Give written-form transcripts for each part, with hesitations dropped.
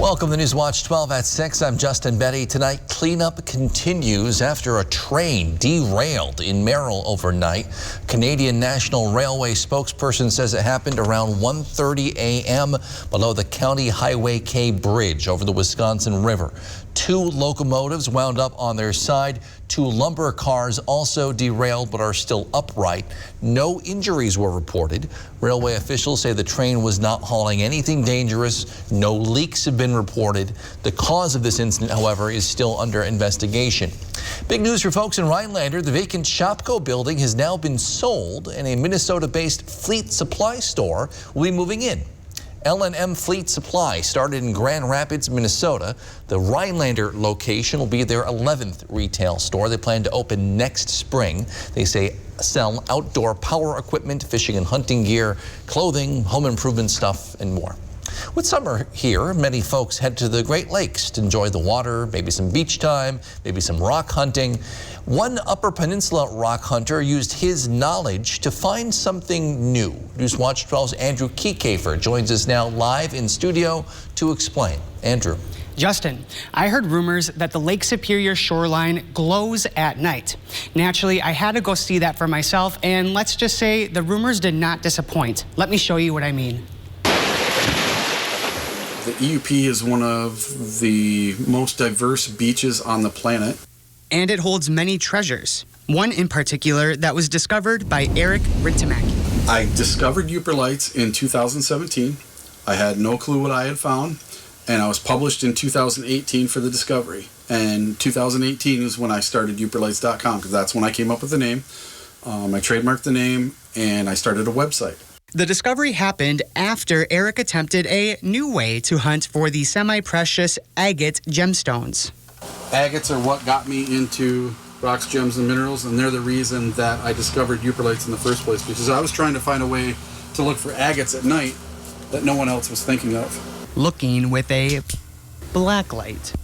Welcome to News Watch 12 at 6. I'm Justin Betty. Tonight, cleanup continues after a train derailed in Merrill overnight. Canadian National Railway spokesperson says it happened around 1:30 a.m. below the County Highway K bridge over the Wisconsin River. 2 locomotives wound up on their side. 2 lumber cars also derailed but are still upright. No injuries were reported. Railway officials say the train was not hauling anything dangerous. No leaks have been reported. The cause of this incident, however, is still under investigation. Big news for folks in Rhinelander. The vacant Shopko building has now been sold, and a Minnesota-based fleet supply store will be moving in. L&M Fleet Supply started in Grand Rapids, Minnesota. The Rhinelander location will be their 11th retail store. They plan to open next spring. They say sell outdoor power equipment, fishing and hunting gear, clothing, home improvement stuff, and more. With summer here, many folks head to the Great Lakes to enjoy the water, maybe some beach time, maybe some rock hunting. One Upper Peninsula rock hunter used his knowledge to find something new. News Watch 12's Andrew Kiekefer joins us now live in studio to explain. Andrew. Justin, I heard rumors that the Lake Superior shoreline glows at night. Naturally, I had to go see that for myself, and let's just say the rumors did not disappoint. Let me show you what I mean. The EUP is one of the most diverse beaches on the planet. And it holds many treasures. One in particular that was discovered by Eric Rintamaki. I discovered Uperlites in 2017. I had no clue what I had found, and I was published in 2018 for the discovery. And 2018 is when I started Uperlites.com, because that's when I came up with the name. I trademarked the name, and I started a website. The discovery happened after Eric attempted a new way to hunt for the semi-precious agate gemstones. Agates are what got me into rocks, gems, and minerals, and they're the reason that I discovered Uperlites in the first place, because I was trying to find a way to look for agates at night that no one else was thinking of. Looking with a black light.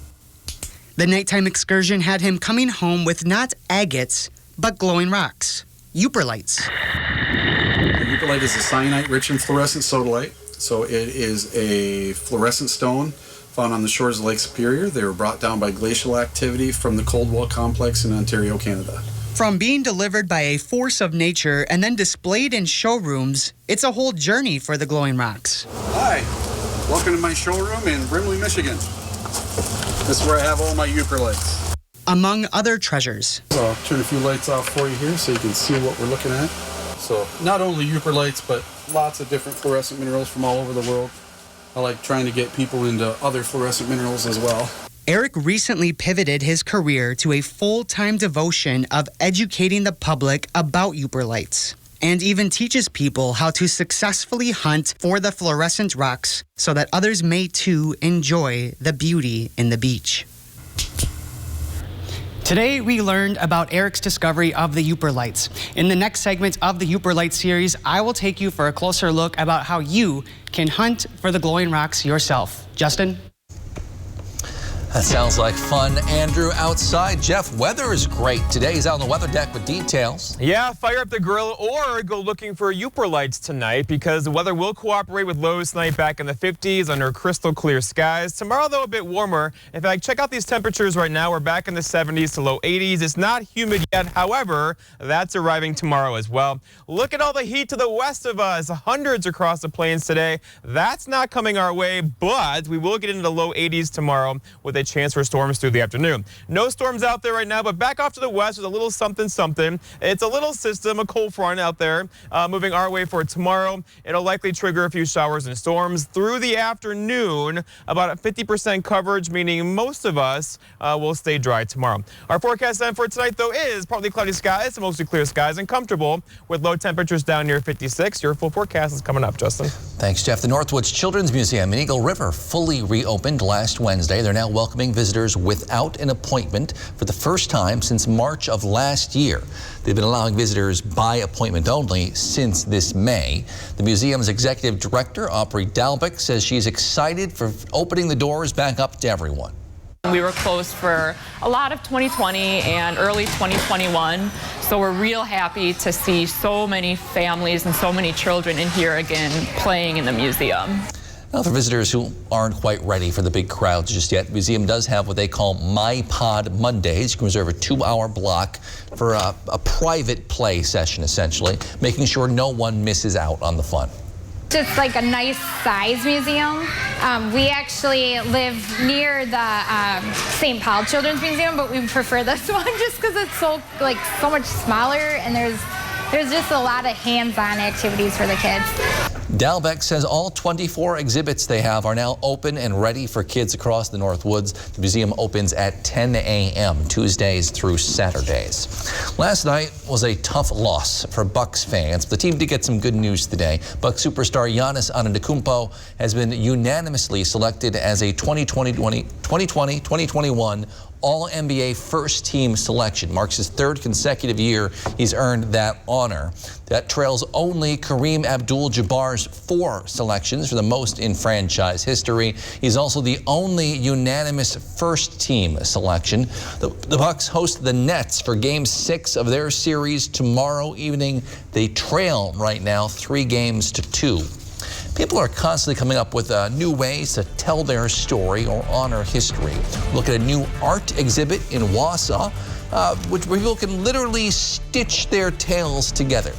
The nighttime excursion had him coming home with not agates, but glowing rocks. Uperlites. Uperlite is a cyanite-rich and fluorescent sodalite, so it is a fluorescent stone found on the shores of Lake Superior. They were brought down by glacial activity from the Coldwell Complex in Ontario, Canada. From being delivered by a force of nature and then displayed in showrooms, it's a whole journey for the glowing rocks. Hi, welcome to my showroom in Brimley, Michigan. This is where I have all my Uperlites. Among other treasures. So I'll turn a few lights off for you here so you can see what we're looking at. So not only Uperlites, but lots of different fluorescent minerals from all over the world. I like trying to get people into other fluorescent minerals as well. Eric recently pivoted his career to a full-time devotion of educating the public about Uperlites, and even teaches people how to successfully hunt for the fluorescent rocks so that others may too enjoy the beauty in the beach. Today, we learned about Eric's discovery of the Uperlites. In the next segment of the Uperlite series, I will take you for a closer look about how you can hunt for the glowing rocks yourself. Justin? That sounds like fun. Andrew, outside, Jeff, weather is great today. He's out on the weather deck with details. Yeah, fire up the grill or go looking for Uperlites tonight, because the weather will cooperate with lows tonight back in the 50s under crystal clear skies. Tomorrow, though, a bit warmer. In fact, check out these temperatures right now. We're back in the 70s to low 80s. It's not humid yet. However, that's arriving tomorrow as well. Look at all the heat to the west of us. Hundreds across the plains today. That's not coming our way, but we will get into the low 80s tomorrow with a chance for storms through the afternoon. No storms out there right now, but back off to the west, there's a little something something. It's a little system, a cold front out there, moving our way for tomorrow. It'll likely trigger a few showers and storms through the afternoon. About a 50% coverage, meaning most of us will stay dry tomorrow. Our forecast then for tonight, though, is partly cloudy skies to mostly clear skies and comfortable with low temperatures down near 56. Your full forecast is coming up, Justin. Thanks, Jeff. The Northwoods Children's Museum in Eagle River fully reopened last Wednesday. They're now welcoming visitors without an appointment for the first time since March of last year. They've been allowing visitors by appointment only since this May. The museum's executive director, Aubrey Dalbeck, says she's excited for opening the doors back up to everyone. We were closed for a lot of 2020 and early 2021, so we're real happy to see so many families and so many children in here again playing in the museum. Now, for visitors who aren't quite ready for the big crowds just yet, the museum does have what they call My Pod Mondays. You can reserve a 2-hour block for a private play session, essentially, making sure no one misses out on the fun. Just like a nice size museum. We actually live near the St. Paul Children's Museum, but we prefer this one just because it's so much smaller, and there's just a lot of hands-on activities for the kids. Dalbeck says all 24 exhibits they have are now open and ready for kids across the North Woods. The museum opens at 10 a.m. Tuesdays through Saturdays. Last night was a tough loss for Bucks fans. The team did get some good news today. Bucks superstar Giannis Antetokounmpo has been unanimously selected as a 2020-2021 All-NBA first-team selection. Marks his 3rd consecutive year he's earned that honor. That trails only Kareem Abdul-Jabbar's 4 selections for the most in franchise history. He's also the only unanimous first-team selection. The Bucks host the Nets for Game 6 of their series tomorrow evening. They trail right now 3-2. People are constantly coming up with new ways to tell their story or honor history. Look at a new art exhibit in Wausau, where people can literally stitch their tales together.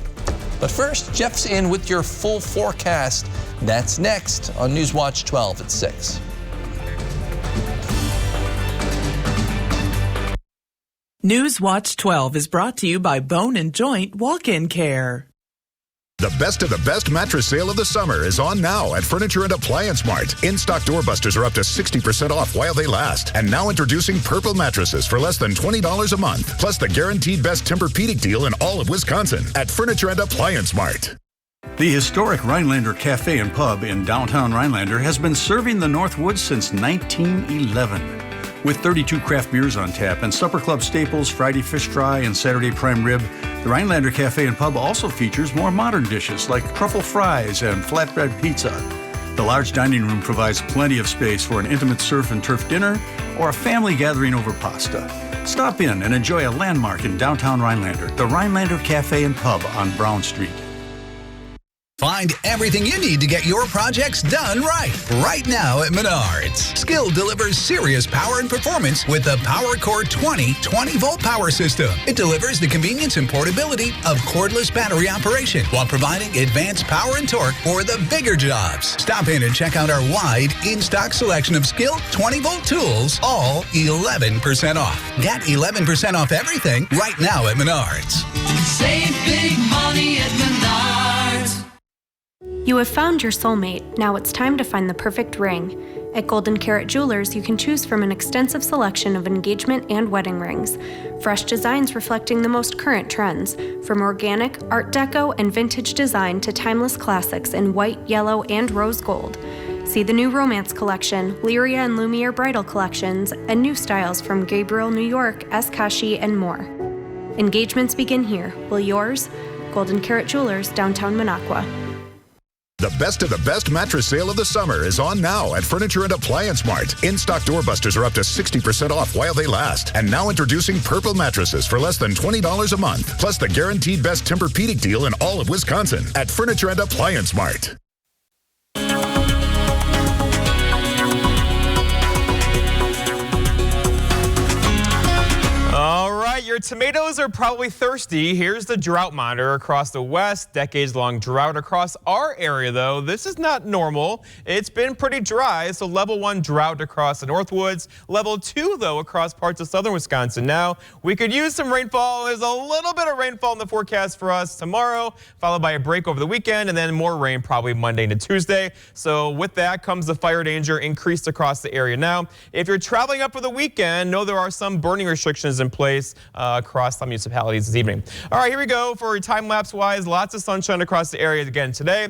But first, Jeff's in with your full forecast. That's next on Newswatch 12 at 6. Newswatch 12 is brought to you by Bone and Joint Walk-In Care. The best of the best mattress sale of the summer is on now at Furniture and Appliance Mart. In-stock doorbusters are up to 60% off while they last. And now introducing Purple mattresses for less than $20 a month. Plus the guaranteed best Tempur-Pedic deal in all of Wisconsin at Furniture and Appliance Mart. The historic Rhinelander Cafe and Pub in downtown Rhinelander has been serving the North Woods since 1911. With 32 craft beers on tap and supper club staples, Friday fish fry and Saturday prime rib, the Rhinelander Cafe and Pub also features more modern dishes like truffle fries and flatbread pizza. The large dining room provides plenty of space for an intimate surf and turf dinner or a family gathering over pasta. Stop in and enjoy a landmark in downtown Rhinelander, the Rhinelander Cafe and Pub on Brown Street. Find everything you need to get your projects done right now at Menards. Skill delivers serious power and performance with the PowerCore 20-volt power system. It delivers the convenience and portability of cordless battery operation while providing advanced power and torque for the bigger jobs. Stop in and check out our wide in-stock selection of Skill 20-volt tools, all 11% off. Get 11% off everything right now at Menards. Save big money at Menards. You have found your soulmate. Now it's time to find the perfect ring. At Golden Carrot Jewelers, you can choose from an extensive selection of engagement and wedding rings. Fresh designs reflecting the most current trends, from organic, art deco, and vintage design to timeless classics in white, yellow, and rose gold. See the new Romance Collection, Lyria and Lumiere Bridal Collections, and new styles from Gabriel New York, Eskashi, and more. Engagements begin here. Will yours? Golden Carrot Jewelers, downtown Minocqua. The best of the best mattress sale of the summer is on now at Furniture and Appliance Mart. In-stock doorbusters are up to 60% off while they last. And now introducing Purple mattresses for less than $20 a month. Plus the guaranteed best Tempur-Pedic deal in all of Wisconsin at Furniture and Appliance Mart. All right, your tomatoes are probably thirsty. Here's the drought monitor across the West. Decades-long drought across our area, though. This is not normal. It's been pretty dry, so level 1 drought across the Northwoods. Level 2, though, across parts of southern Wisconsin. Now, we could use some rainfall. There's a little bit of rainfall in the forecast for us tomorrow, followed by a break over the weekend, and then more rain probably Monday to Tuesday. So with that comes the fire danger increased across the area. Now, if you're traveling up for the weekend, know there are some burning restrictions in place across some municipalities this evening. All right, here we go for time-lapse wise. Lots of sunshine across the area again today.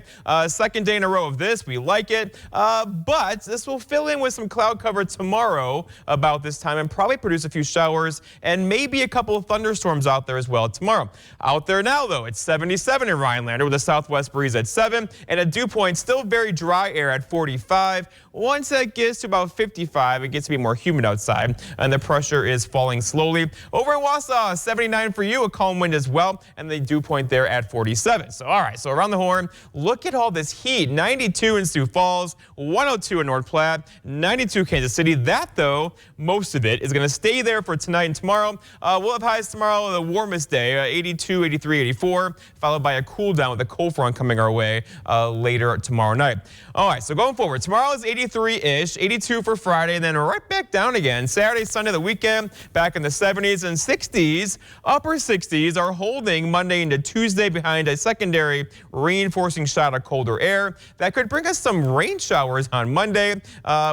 Second day in a row of this. We like it. But this will fill in with some cloud cover tomorrow about this time and probably produce a few showers and maybe a couple of thunderstorms out there as well tomorrow. Out there now, though, it's 77 in Rhinelander with a southwest breeze at 7 and a dew point still very dry air at 45. Once that gets to about 55, it gets to be more humid outside, and the pressure is falling slowly. Over in Wausau, 79 for you, a calm wind as well, and the dew point there at 47. So, all right, so around the horn, look at all this heat. 92 in Sioux Falls, 102 in North Platte, 92 Kansas City. That, though, most of it is going to stay there for tonight and tomorrow. We'll have highs tomorrow, the warmest day, 82, 83, 84, followed by a cool down with a cold front coming our way later tomorrow night. All right, so going forward, tomorrow is 83-ish, 82 for Friday, and then right back down again. Saturday, Sunday, the weekend, back in the 70s and 60s. Upper 60s are holding Monday into Tuesday behind a secondary reinforcing shot of colder air. That could bring us some rain showers on Monday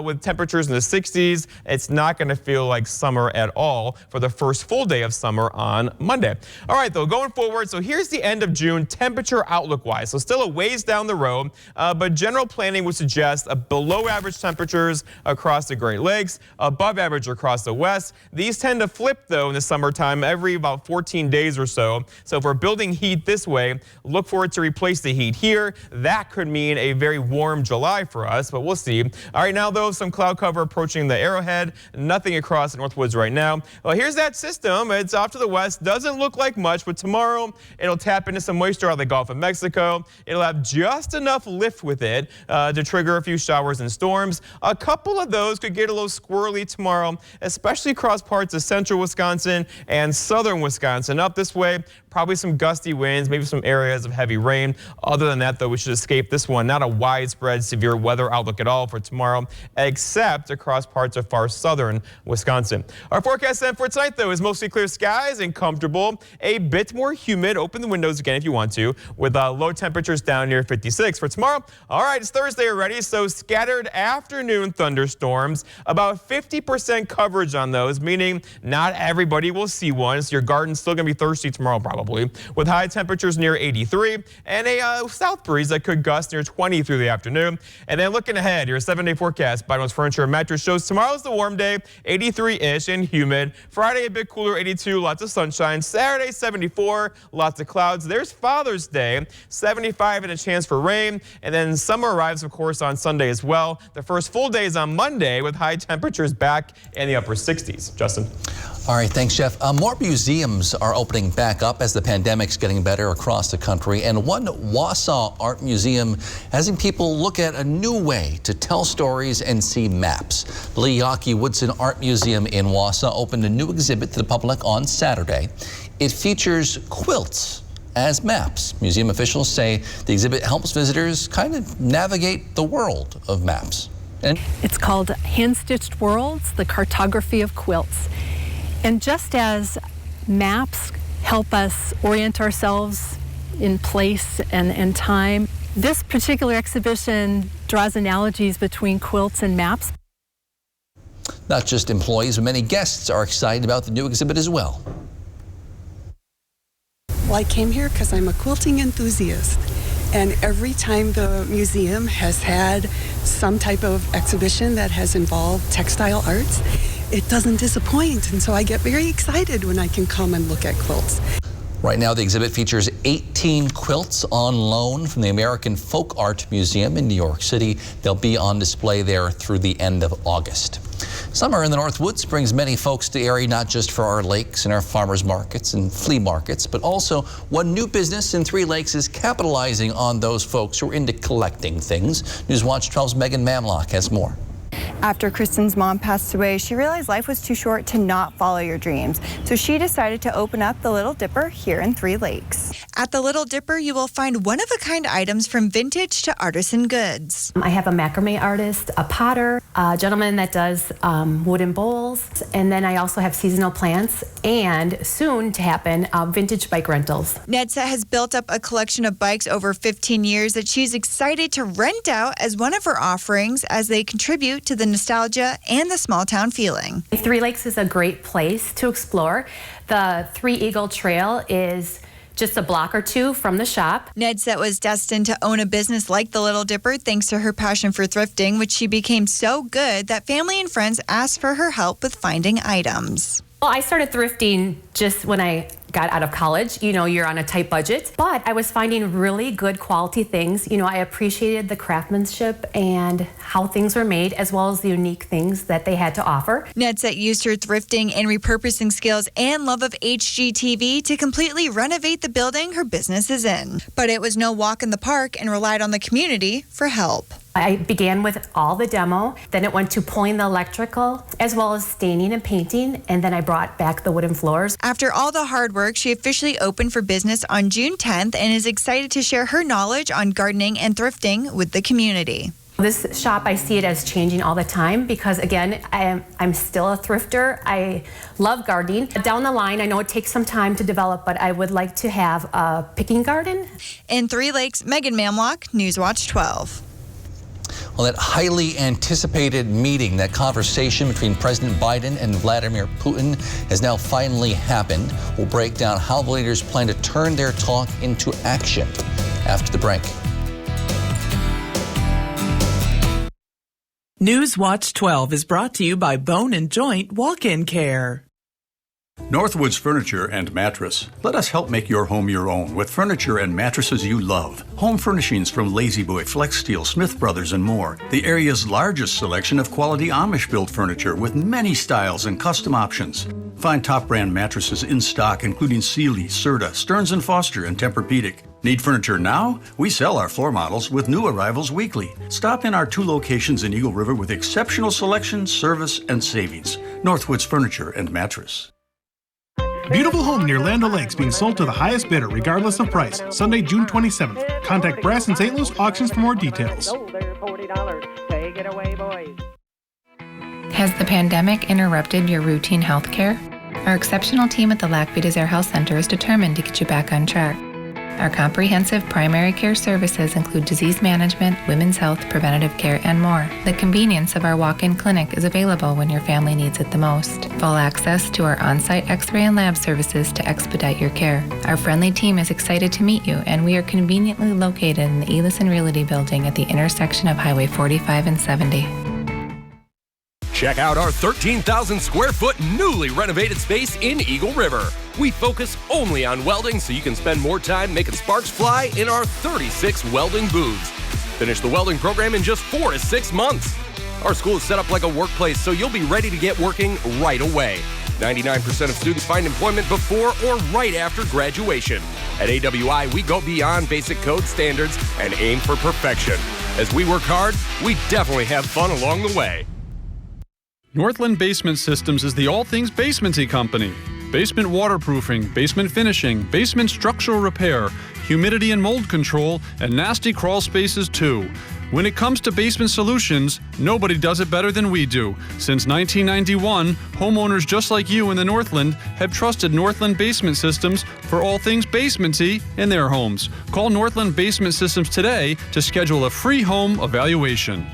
with temperatures in the 60s. It's not going to feel like summer at all for the first full day of summer on Monday. All right, though, going forward, so here's the end of June temperature outlook-wise. So still a ways down the road, but general planning would suggest below average temperatures across the Great Lakes, above average across the West. These tend to flip, though, in the summertime every about 14 days or so. So if we're building heat this way, look for it to replace the heat here. That could mean a very warm July for us, but we'll see. All right, now, though, some cloud cover approaching the Arrowhead. Nothing across the Northwoods right now. Well, here's that system. It's off to the west. Doesn't look like much, but tomorrow it'll tap into some moisture out of the Gulf of Mexico. It'll have just enough lift with it to trigger a few showers and storms. A couple of those could get a little squirrely tomorrow, especially across parts of central Wisconsin and southern Wisconsin. Up this way, probably some gusty winds, maybe some areas of heavy rain. Other than that, though, we should escape this one. Not a widespread severe weather outlook at all for tomorrow, except across parts of far southern Wisconsin. Our forecast then for tonight, though, is mostly clear skies and comfortable. A bit more humid. Open the windows again if you want to, with low temperatures down near 56. For tomorrow, all right, it's Thursday already, so scattered afternoon thunderstorms. About 50% coverage on those, meaning not everybody will see one. So your garden's still going to be thirsty tomorrow, probably, with high temperatures near 83 and a south breeze that could gust near 20 through the afternoon. And then looking ahead, your 7-day forecast by Most Furniture and Mattress shows tomorrow's the warm day, 83-ish and humid. Friday, a bit cooler, 82, lots of sunshine. Saturday, 74, lots of clouds. There's Father's Day, 75 and a chance for rain. And then summer arrives, of course, on Sunday as well. The first full day is on Monday with high temperatures back in the upper 60s. Justin. All right, thanks, Jeff. More museums are opening back up as the pandemic's getting better across the country. And one Wausau Art Museum having people look at a new way to tell stories and see maps. The Lee Yawkey Woodson Art Museum in Wausau opened a new exhibit to the public on Saturday. It features quilts as maps. Museum officials say the exhibit helps visitors kind of navigate the world of maps. And it's called Hand-Stitched Worlds, the Cartography of Quilts. And just as maps help us orient ourselves in place and time, this particular exhibition draws analogies between quilts and maps. Not just employees, but many guests are excited about the new exhibit as well. Well, I came here because I'm a quilting enthusiast. And every time the museum has had some type of exhibition that has involved textile arts, it doesn't disappoint. And so I get very excited when I can come and look at quilts. Right now, the exhibit features 18 quilts on loan from the American Folk Art Museum in New York City. They'll be on display there through the end of August. Summer in the Northwoods brings many folks to Erie, not just for our lakes and our farmers markets and flea markets, but also one new business in Three Lakes is capitalizing on those folks who are into collecting things. Newswatch 12's Megan Mamlock has more. After Kristen's mom passed away, she realized life was too short to not follow your dreams. So she decided to open up the Little Dipper here in Three Lakes. At the Little Dipper, you will find one-of-a-kind items from vintage to artisan goods. I have a macrame artist, a potter, a gentleman that does wooden bowls, and then I also have seasonal plants, and soon to happen, vintage bike rentals. Nedsa has built up a collection of bikes over 15 years that she's excited to rent out as one of her offerings as they contribute to the nostalgia and the small town feeling. Three Lakes is a great place to explore. The Three Eagle Trail is just a block or two from the shop. Nedsa was destined to own a business like the Little Dipper thanks to her passion for thrifting, which she became so good that family and friends asked for her help with finding items. Well, I started thrifting just when I got out of college. You know, you're on a tight budget. But I was finding really good quality things. You know, I appreciated the craftsmanship and how things were made, as well as the unique things that they had to offer. Netzett used her thrifting and repurposing skills and love of HGTV to completely renovate the building her business is in. But it was no walk in the park and relied on the community for help. I began with all the demo, then it went to pulling the electrical, as well as staining and painting, and then I brought back the wooden floors. After all the hard work, she officially opened for business on June 10th and is excited to share her knowledge on gardening and thrifting with the community. This shop, I see it as changing all the time because, again, I'm still a thrifter. I love gardening. Down the line, I know it takes some time to develop, but I would like to have a picking garden. In Three Lakes, Megan Mamlock, Newswatch 12. Well, that highly anticipated meeting, that conversation between President Biden and Vladimir Putin has now finally happened. We'll break down how the leaders plan to turn their talk into action after the break. Newswatch 12 is brought to you by Bone and Joint Walk-In Care. Northwoods Furniture and Mattress. Let us help make your home your own with furniture and mattresses you love. Home furnishings from Lazy Boy, Flex Steel, Smith Brothers, and more. The area's largest selection of quality Amish-built furniture with many styles and custom options. Find top brand mattresses in stock, including Sealy, Serta, Stearns & Foster, and Tempur-Pedic. Need furniture now? We sell our floor models with new arrivals weekly. Stop in our 2 locations in Eagle River with exceptional selection, service, and savings. Northwoods Furniture and Mattress. Beautiful home near Land O'Lakes being sold to the highest bidder regardless of price. Sunday, June 27th. Contact Brass and St. Louis Auctions for more details. Has the pandemic interrupted your routine health care? Our exceptional team at the Lackby Desire Health Center is determined to get you back on track. Our comprehensive primary care services include disease management, women's health, preventative care, and more. The convenience of our walk-in clinic is available when your family needs it the most. Full access to our on-site x-ray and lab services to expedite your care. Our friendly team is excited to meet you, and we are conveniently located in the Elison Realty Building at the intersection of Highway 45 and 70. Check out our 13,000 square foot newly renovated space in Eagle River. We focus only on welding so you can spend more time making sparks fly in our 36 welding booths. Finish the welding program in just 4 to 6 months. Our school is set up like a workplace so you'll be ready to get working right away. 99% of students find employment before or right after graduation. At AWI, we go beyond basic code standards and aim for perfection. As we work hard, we definitely have fun along the way. Northland Basement Systems is the all things basementy company. Basement waterproofing, basement finishing, basement structural repair, humidity and mold control, and nasty crawl spaces too. When it comes to basement solutions, nobody does it better than we do. Since 1991, homeowners just like you in the Northland have trusted Northland Basement Systems for all things basementy in their homes. Call Northland Basement Systems today to schedule a free home evaluation.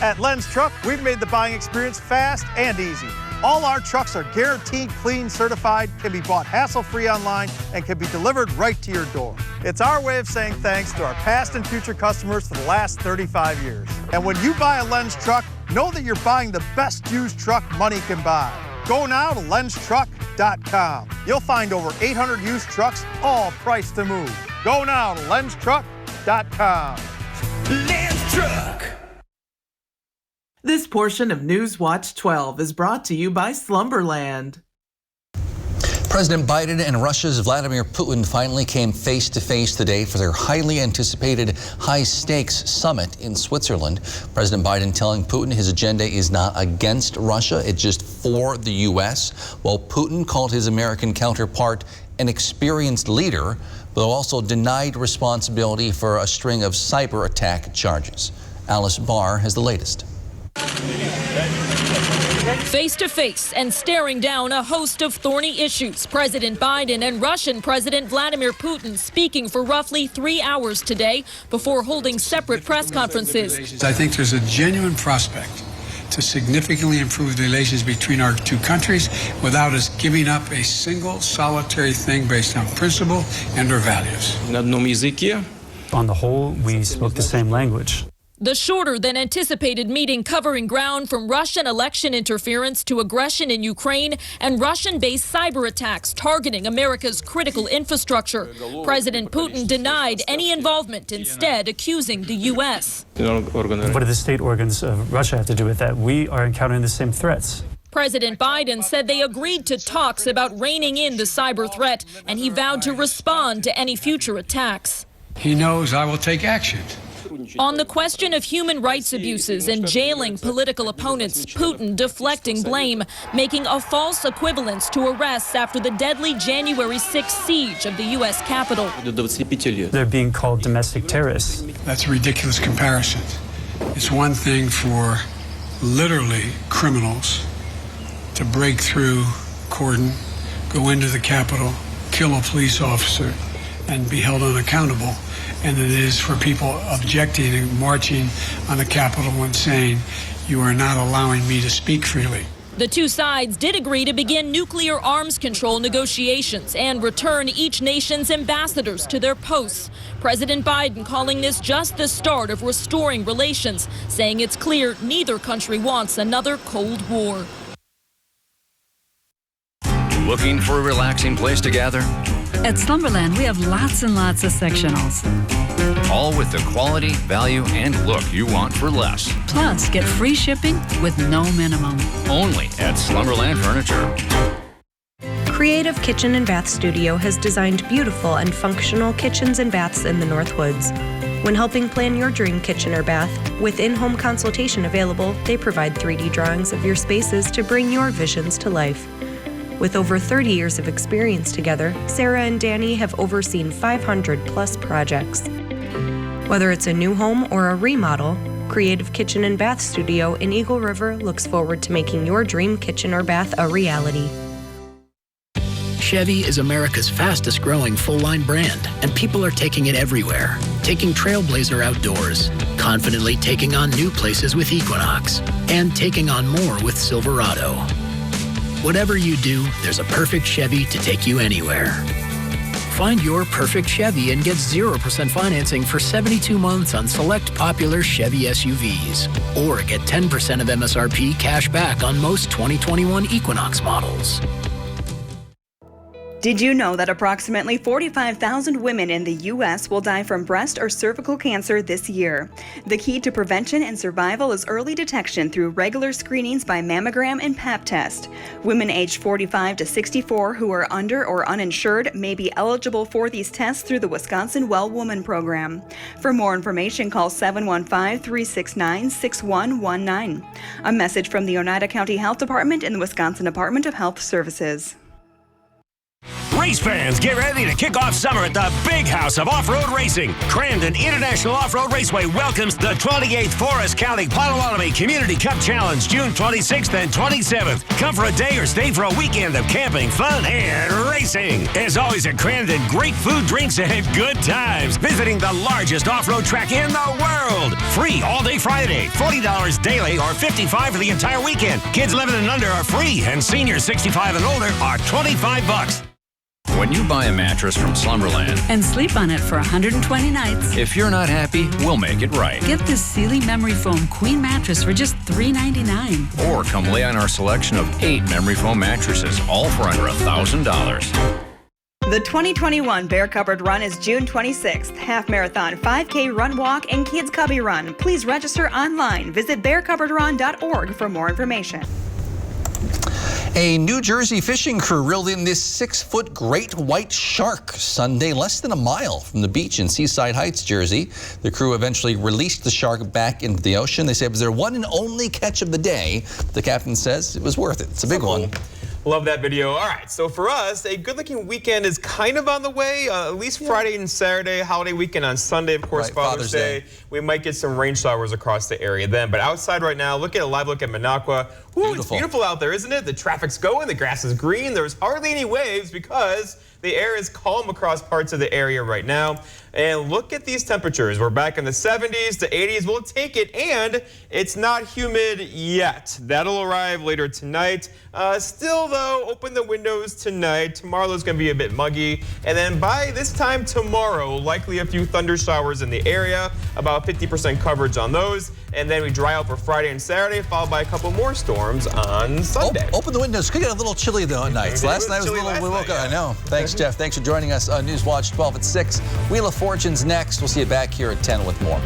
At Len's Truck, we've made the buying experience fast and easy. All our trucks are guaranteed clean, certified, can be bought hassle-free online, and can be delivered right to your door. It's our way of saying thanks to our past and future customers for the last 35 years. And when you buy a Len's Truck, know that you're buying the best used truck money can buy. Go now to lenstruck.com. You'll find over 800 used trucks, all priced to move. Go now to lenstruck.com. Len's Truck. This portion of Newswatch 12 is brought to you by Slumberland. President Biden and Russia's Vladimir Putin finally came face to face today for their highly anticipated high-stakes summit in Switzerland. President Biden telling Putin his agenda is not against Russia, it's just for the U.S., while Putin called his American counterpart an experienced leader, but also denied responsibility for a string of cyber attack charges. Alice Barr has the latest. Face to face and staring down a host of thorny issues, President Biden and Russian President Vladimir Putin speaking for roughly 3 hours today before holding separate press conferences. I think there's a genuine prospect to significantly improve the relations between our two countries without us giving up a single solitary thing based on principle and our values. On the whole, we spoke the same language. The shorter than anticipated meeting covering ground from Russian election interference to aggression in Ukraine and Russian-based cyber attacks targeting America's critical infrastructure. President Putin denied any involvement, instead accusing the U.S. What do the state organs of Russia have to do with that? We are encountering the same threats. President Biden said they agreed to talks about reining in the cyber threat, and he vowed to respond to any future attacks. He knows I will take action. On the question of human rights abuses and jailing political opponents, Putin deflecting blame, making a false equivalence to arrests after the deadly January 6th siege of the U.S. Capitol. They're being called domestic terrorists. That's a ridiculous comparison. It's one thing for literally criminals to break through cordon, go into the Capitol, kill a police officer, and be held unaccountable. And it is for people objecting and marching on the Capitol and saying, you are not allowing me to speak freely. The two sides did agree to begin nuclear arms control negotiations and return each nation's ambassadors to their posts. President Biden calling this just the start of restoring relations, saying it's clear neither country wants another Cold War. Looking for a relaxing place to gather? At Slumberland, we have lots and lots of sectionals. All with the quality, value, and look you want for less. Plus, get free shipping with no minimum. Only at Slumberland Furniture. Creative Kitchen and Bath Studio has designed beautiful and functional kitchens and baths in the Northwoods. When helping plan your dream kitchen or bath, with in-home consultation available, they provide 3D drawings of your spaces to bring your visions to life. With over 30 years of experience together, Sarah and Danny have overseen 500 plus projects. Whether it's a new home or a remodel, Creative Kitchen and Bath Studio in Eagle River looks forward to making your dream kitchen or bath a reality. Chevy is America's fastest growing full-line brand, and people are taking it everywhere. Taking Trailblazer outdoors, confidently taking on new places with Equinox, and taking on more with Silverado. Whatever you do, there's a perfect Chevy to take you anywhere. Find your perfect Chevy and get 0% financing for 72 months on select popular Chevy SUVs. Or get 10% of MSRP cash back on most 2021 Equinox models. Did you know that approximately 45,000 women in the U.S. will die from breast or cervical cancer this year? The key to prevention and survival is early detection through regular screenings by mammogram and Pap test. Women aged 45 to 64 who are under or uninsured may be eligible for these tests through the Wisconsin Well Woman program. For more information, call 715-369-6119. A message from the Oneida County Health Department and the Wisconsin Department of Health Services. Race fans, get ready to kick off summer at the big house of off-road racing. Crandon International Off-Road Raceway welcomes the 28th Forest County Potawatomi Community Cup Challenge, June 26th and 27th. Come for a day or stay for a weekend of camping, fun, and racing. As always at Crandon, great food, drinks, and good times. Visiting the largest off-road track in the world. Free all-day Friday, $40 daily, or $55 for the entire weekend. Kids 11 and under are free, and seniors 65 and older are $25. When you buy a mattress from Slumberland And sleep on it for 120 nights. if you're not happy, we'll make it right. Get this Sealy Memory Foam Queen mattress for just $3.99. Or come lay on our selection of 8 memory foam mattresses, all for under $1,000. The 2021 Bear Cupboard Run is June 26th. Half marathon, 5K run walk, and Kids Cubby Run. Please register online. Visit bearcupboardrun.org for more information. A New Jersey fishing crew reeled in this 6-foot great white shark Sunday, less than a mile from the beach in Seaside Heights, Jersey. The crew eventually released the shark back into the ocean. They say it was their one and only catch of the day. The captain says it was worth it. It's a big one. Love that video. All right, so for us, a good-looking weekend is kind of on the way, at least Friday and Saturday, holiday weekend on Sunday, of course, Father's Day. We might get some rain showers across the area then. But outside right now, look at a live look at Minocqua. Ooh, it's beautiful out there, isn't it? The traffic's going, the grass is green, there's hardly any waves because The air is calm across parts of the area right now. And look at these temperatures. We're back in the 70s to 80s. We'll take it, and it's not humid yet. That'll arrive later tonight. Still, though, open the windows tonight. Tomorrow's going to be a bit muggy. And then by this time tomorrow, likely a few thunder showers in the area, about 50% coverage on those. And then we dry out for Friday and Saturday, followed by a couple more storms on Sunday. Open the windows. Could get a little chilly, though, at nights. Last night was a little, we woke up. I know. Thanks, Jeff. Thanks for joining us on News Watch 12 at 6. Wheel of Fortune's next. We'll see you back here at 10 with more.